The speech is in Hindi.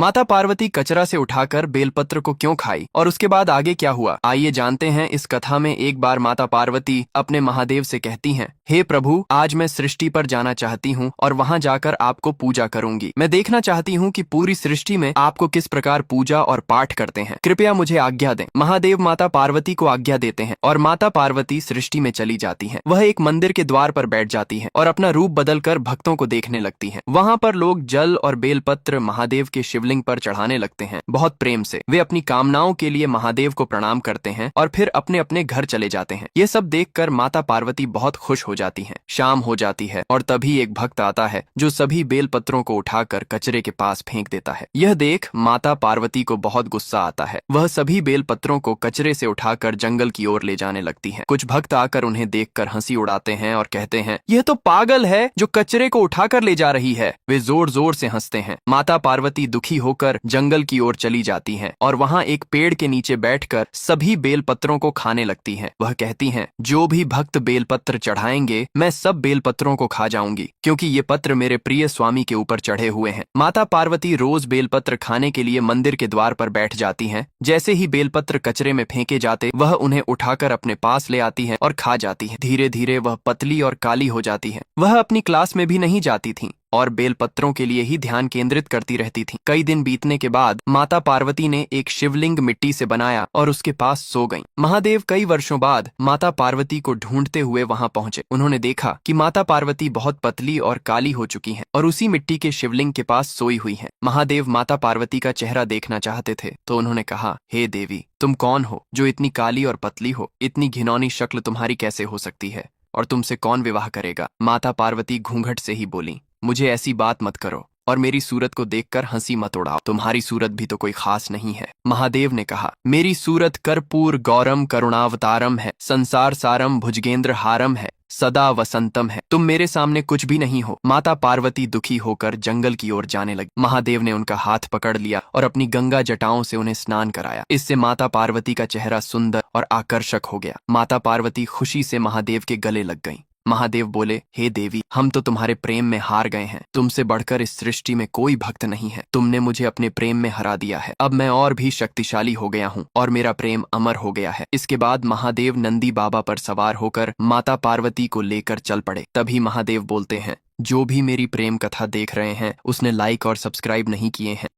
माता पार्वती कचरा से उठाकर बेलपत्र को क्यों खाई और उसके बाद आगे क्या हुआ, आइए जानते हैं। इस कथा में एक बार माता पार्वती अपने महादेव से कहती हैं, हे प्रभु, आज मैं सृष्टि पर जाना चाहती हूँ और वहाँ जाकर आपको पूजा करूंगी। मैं देखना चाहती हूँ कि पूरी सृष्टि में आपको किस प्रकार पूजा और पाठ करते हैं। कृपया मुझे आज्ञा दें। महादेव माता पार्वती को आज्ञा देते हैं और माता पार्वती सृष्टि में चली जाती हैं। वह एक मंदिर के द्वार पर बैठ जाती हैं और अपना रूप बदलकर भक्तों को देखने लगती हैं। वहाँ पर लोग जल और बेलपत्र महादेव के शिवलिंग पर चढ़ाने लगते हैं। बहुत प्रेम से वे अपनी कामनाओं के लिए महादेव को प्रणाम करते हैं और फिर अपने अपने घर चले जाते हैं। ये सब देखकर माता पार्वती बहुत खुश हो जाती हैं। शाम हो जाती है और तभी एक भक्त आता है जो सभी बेलपत्रों को उठाकर कचरे के पास फेंक देता है। यह देख माता पार्वती को बहुत गुस्सा आता है। वह सभी बेलपत्रों को कचरे से उठाकर जंगल की ओर ले जाने लगती है। कुछ भक्त आकर उन्हें देखकर हंसी उड़ाते हैं और कहते हैं, यह तो पागल है जो कचरे को उठाकर ले जा रही है। वे जोर जोर से हंसते हैं। माता पार्वती दुखी होकर जंगल की ओर चली जाती हैं और वहाँ एक पेड़ के नीचे बैठकर सभी बेलपत्रों को खाने लगती हैं। वह कहती हैं, जो भी भक्त बेलपत्र चढ़ाएंगे मैं सब बेलपत्रों को खा जाऊंगी, क्योंकि ये पत्र मेरे प्रिय स्वामी के ऊपर चढ़े हुए हैं। माता पार्वती रोज बेलपत्र खाने के लिए मंदिर के द्वार पर बैठ जाती हैं। जैसे ही बेलपत्र कचरे में फेंके जाते वह उन्हें उठाकर अपने पास ले आती हैं और खा जाती हैं। धीरे धीरे वह पतली और काली हो जाती हैं। वह अपनी क्लास में भी नहीं जाती थीं और बेलपत्रों के लिए ही ध्यान केंद्रित करती रहती थीं। कई दिन बीतने के बाद माता पार्वती ने एक शिवलिंग मिट्टी से बनाया और उसके पास सो गईं। महादेव कई वर्षों बाद माता पार्वती को ढूंढते हुए वहां पहुंचे। उन्होंने देखा कि माता पार्वती बहुत पतली और काली हो चुकी हैं और उसी मिट्टी के शिवलिंग के पास सोई हुई हैं। महादेव माता पार्वती का चेहरा देखना चाहते थे तो उन्होंने कहा, हे देवी, तुम कौन हो जो इतनी काली और पतली हो? इतनी घिनौनी शक्ल तुम्हारी कैसे हो सकती है और तुमसे कौन विवाह करेगा? माता पार्वती घूंघट से ही बोली, मुझे ऐसी बात मत करो और मेरी सूरत को देखकर हंसी मत उड़ाओ। तुम्हारी सूरत भी तो कोई खास नहीं है। महादेव ने कहा, मेरी सूरत कर्पूर गौरम करुणावतारम है, संसार सारम भुजगेंद्र हारम है, सदा वसंतम है। तुम मेरे सामने कुछ भी नहीं हो। माता पार्वती दुखी होकर जंगल की ओर जाने लगी। महादेव ने उनका हाथ पकड़ लिया और अपनी गंगा जटाओं से उन्हें स्नान कराया। इससे माता पार्वती का चेहरा सुंदर और आकर्षक हो गया। माता पार्वती खुशी से महादेव के गले लग गईं। महादेव बोले, हे देवी, हम तो तुम्हारे प्रेम में हार गए हैं। तुमसे बढ़कर इस सृष्टि में कोई भक्त नहीं है। तुमने मुझे अपने प्रेम में हरा दिया है। अब मैं और भी शक्तिशाली हो गया हूँ और मेरा प्रेम अमर हो गया है। इसके बाद महादेव नंदी बाबा पर सवार होकर माता पार्वती को लेकर चल पड़े। तभी महादेव बोलते हैं, जो भी मेरी प्रेम कथा देख रहे हैं उसने लाइक और सब्सक्राइब नहीं किए हैं